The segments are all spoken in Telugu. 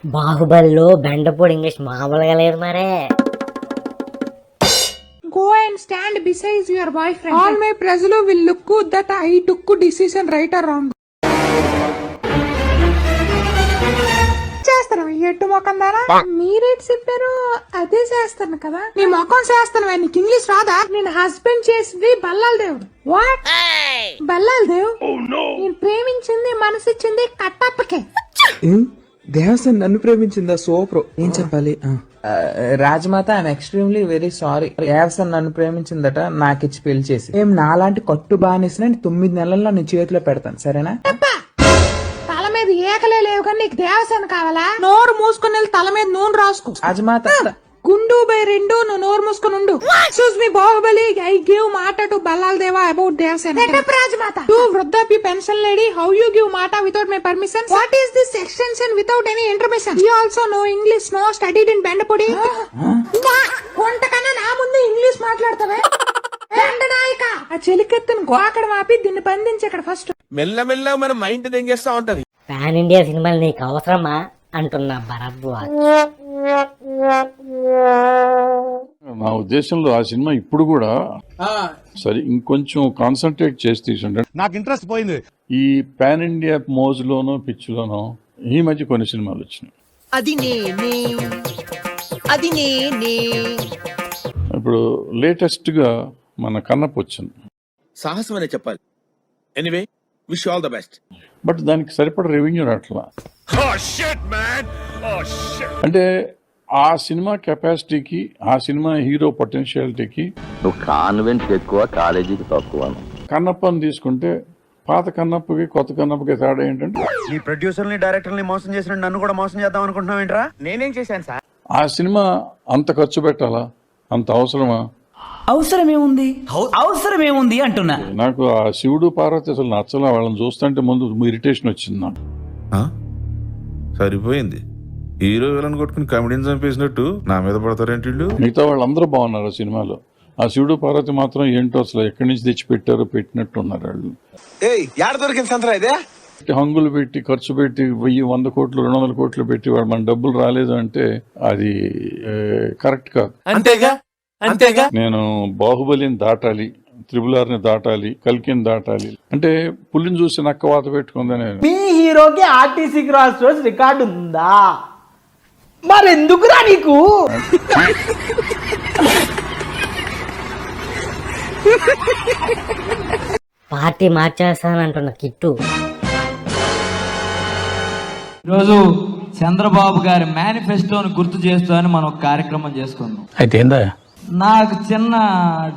బాహుబలిలో బెండపూడి ఇంగ్లీష్ మామూలుగా లేదు మరే. Go and stand beside your boyfriend. All my ప్రజలు will look that I took decision right or wrong. చేస్తాను ఎట్టు మొఖం దారా మీరేట్ చెప్పారు అదే చేస్తాను కదా. నీ మొఖం చేస్తాను నీకు ఇంగ్లీష్ రాదా? నేను హస్బెండ్ చేసింది బల్లాల దేవుడు. వాట్ బల్లాల దేవ్? నేను ప్రేమించింది మనసిచ్చింది కట్టప్పకే. దేవసన్ నన్ను ప్రేమించిందా? సూపర్. ఏం చెప్పాలి? రాజమాత ఐఎమ్ ఎక్స్ట్రీమ్లీ వెరీ సారీ. దేవసన్ నన్ను ప్రేమించిందట, నాకిచ్చి పెళ్లి చేసి. ఏం నాలాంటి కట్టు బానిసిన 9 నెలల్లో నీ చేతిలో పెడతాను, సరేనా? తల మీద ఏకలే లేవు కానీ నీకు దేవసేన కావాలా? నోరు మూసుకుని వెళ్ళి తల మీద నూనె రాసుకో. రాజమాత గుండు బై 2 నువ్వు నోరు మూసుకుని ఉండు. Excuse me Baahubali, I give మాట to Bhallala Deva about Devasena. Rajamata you వృద్ధాప్య pension lady, how you give మాట without my permission? What is this extension without any intermission? You also no English, no studied in Bendapodi. కొంటకన్నా నా ముందు ఇంగ్లీష్ మాట్లాడతావే నాయక. ఆ చెలికెత్తును గోకడం ఆపి దీన్ని బంధించి ఇక్కడ ఫస్ట్. మెల్లమెల్ల మన మైండ్ తెంగేస్తా ఉంటది. పాన్ ఇండియా సినిమాలు నీకు అవసరమా అంటున్నా భరద్వాజ్. నా ఉద్దేశంలో ఆ సినిమా ఇప్పుడు కూడా సరే ఇంకొంచెం కాన్సన్ట్రేట్ చేసి తీసుంటే నాకు ఇంట్రెస్ట్ పోయింది. ఈ పాన్ ఇండియా మోజులోనో పిచ్చిలోనో ఈ మధ్య కొన్ని సినిమాలు వచ్చినాయి. ఇప్పుడు లేటెస్ట్ గా మన కన్నప్ప వచ్చింది. సాహసం అనే చెప్పాలి. Anyway wish all the best. But దానికి సరిపడ రెవెన్యూ రావట్లా. అంటే ఆ సినిమా కెపాసిటీకి, ఆ సినిమా హీరో పొటెన్షియాలిటీకి నువ్వు కాన్వెంట్ ఎక్కువ, కాలేజీకి తక్కువ. కన్నప్పని తీసుకుంటే పాత కన్నప్పకి కొత్త కన్నప్పకి తేడా ఏంటంటే, నీ ప్రొడ్యూసర్ని డైరెక్టర్ని మోసం చేసిన నన్ను కూడా మోసం చేద్దాం అనుకుంటున్నావు ఏంట్రా? నేనేం చేశాను సార్? ఆ సినిమా అంత ఖర్చు పెట్టాలా? అంత అవసరమా? అవసరమేముంది అంటున్నా. నాకు ఆ శివుడు పార్వతి అసలు నచ్చలా. వాళ్ళని చూస్తుంటే ముందు ఇరిటేషన్ వచ్చింది నాకు. సరిపోయింది. హీరో విలన్ కొట్టుకుని కమెడీని చంపేసినట్టు నా మీద పడతారేంటి? మిగతా వాళ్ళందరూ బాగున్నారు ఆ సినిమాలో. ఆ శివుడు పార్వతి మాత్రం ఏంటో అసలు ఎక్కడి నుంచి తెచ్చి పెట్టారో పెట్టినట్టు ఉన్నారు వాళ్ళు. హంగులు పెట్టి ఖర్చు పెట్టి 1000 కోట్లు 200 కోట్లు పెట్టి వాడు మన డబ్బులు రాలేదు అంటే అది కరెక్ట్ కాదు. అంతేగా నేను బాహుబలిని దాటాలి, త్రిబుల్-ఆర్ని దాటాలి, కల్కిని దాటాలి అంటే పులిని చూసి నక్క వాత పెట్టుకుందని. మీ హీరోకి ఆర్టీసీ క్రాస్ రోడ్స్ రికార్డు ఉందా? మరెందుకురా నీకు? పార్టీ మార్చేస్తానంటున్న కిట్టు. ఈరోజు చంద్రబాబు గారి మేనిఫెస్టోని గుర్తు చేస్తూ అని మనం ఒక కార్యక్రమం చేసుకుందాం. అయితే ఏందా? నాకు చిన్న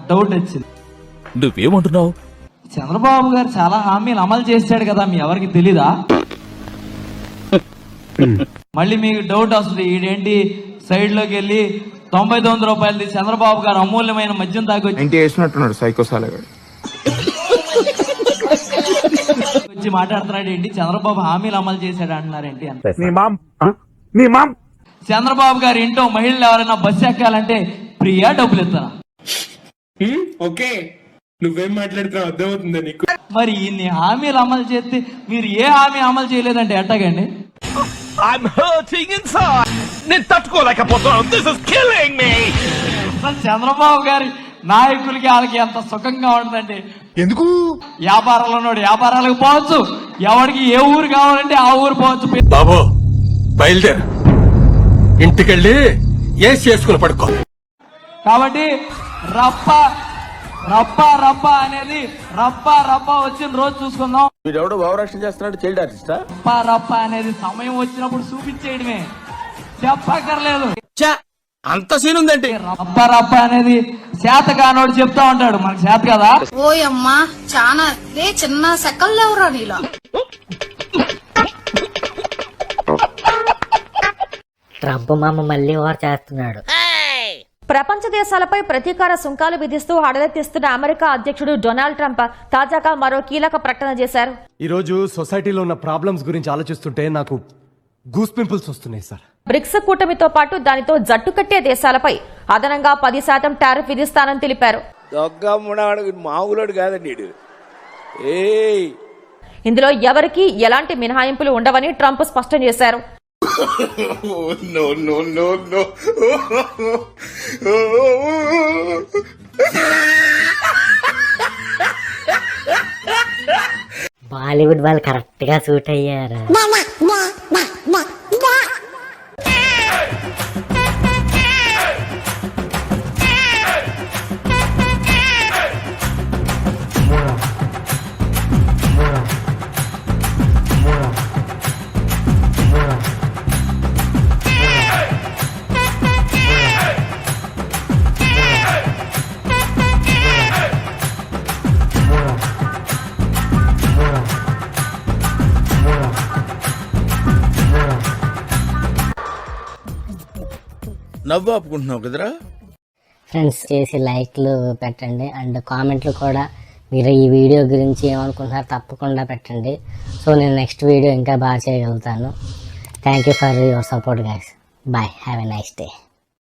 డౌట్ వచ్చింది. నువ్వేమంటున్నావు? చంద్రబాబు గారు చాలా హామీలు అమలు చేశాడు కదా, మీ ఎవరికి తెలీదా? మళ్ళీ మీకు డౌట్ వస్తుంది, ఈడేంటి సైడ్ లోకి వెళ్ళి 99 రూపాయలది చంద్రబాబు గారు అమూల్యమైన మద్యం వేసినట్టున్నాడు సైకోసాలగాడు. వచ్చి మాట్లాడుతున్నాడు ఏంటి, చంద్రబాబు హామీలు అమలు చేశాడు అంటున్నారేంటి అని. చంద్రబాబు గారు ఇంట్లో మహిళలు ఎవరైనా బస్సు ఎక్కాలంటే ప్రియా డబ్బులు ఇస్తారా? ఓకే, నువ్వేం మాట్లాడుతున్నావు అర్థమవుతుందా నీకు? మరి ఇన్ని హామీలు అమలు చేస్తే మీరు ఏ హామీ అమలు చేయలేదంటే ఎట్టాగండి? చంద్రబాబు గారి నాయకులకి వాళ్ళకి ఎంత సుఖంగా ఉంటుందండి. ఎందుకు? వ్యాపారాలు ఉన్నాడు వ్యాపారాలకు పోవచ్చు, ఎవరికి ఏ ఊరు కావాలంటే ఆ ఊరు పోవచ్చు. బాబు బయలుదేరు, ఇంటికెళ్ళి ఏ చేసుకుని పడుకో. కాబట్టి రప్ప రప్ప రప్ప అనేది రప్ప వచ్చిన రోజు చూసుకుందాం. వీడెవడో భావరక్షణ చేస్తున్నాడు, చైల్డ్ ఆర్టిస్టా? రప్ప అనేది సమయం వచ్చినప్పుడు చూపించేయడమే, చెప్పక్కర్లేదు. అంత సీన్ ఉందంటే రప్ప అనేది చేత కానోడు చెప్తా ఉంటాడు, మనకు చేత కదా. ఓయమ్మా చానా చిన్న సెకల్ లేవురా నీలా. ట్రంప్ మామ మళ్ళీ ఓవర్ చేస్తున్నాడు. ప్రపంచ దేశాలపై ప్రతీకార సుంకాలు విధిస్తూ హడలెత్తిస్తున్న అమెరికా అధ్యక్షుడు డొనాల్డ్ ట్రంప్ తాజాగా మరో కీలక ప్రకటన చేశారు. ఈ రోజు సొసైటీలో ఉన్న ప్రాబ్లమ్స్ గురించి ఆలోచిస్తుంటే నాకు గూస్ పింపుల్స్ వస్తున్నాయి సార్. బ్రిక్స్ కూటమితో పాటు దానితో జట్టు కట్టే దేశాలపై అదనంగా 10% టారిఫ్ విధిస్తానని తెలిపారు. ఇందులో ఎవరికీ ఎలాంటి మినహాయింపులు ఉండవని ట్రంప్ స్పష్టం చేశారు. No no no no Bollywood వాళ్ళు కరెక్ట్ గా సూట్ అయ్యారు. నవ్వు ఆపుకుంటున్నావు కదరా. ఫ్రెండ్స్ చేసి లైక్లు పెట్టండి అండ్ కామెంట్లు కూడా మీరు ఈ వీడియో గురించి ఏమనుకుంటున్నారో తప్పకుండా పెట్టండి. సో నేను నెక్స్ట్ వీడియో ఇంకా బాగా చేయగలుగుతాను. Thank you for your support guys. Bye, have a nice day.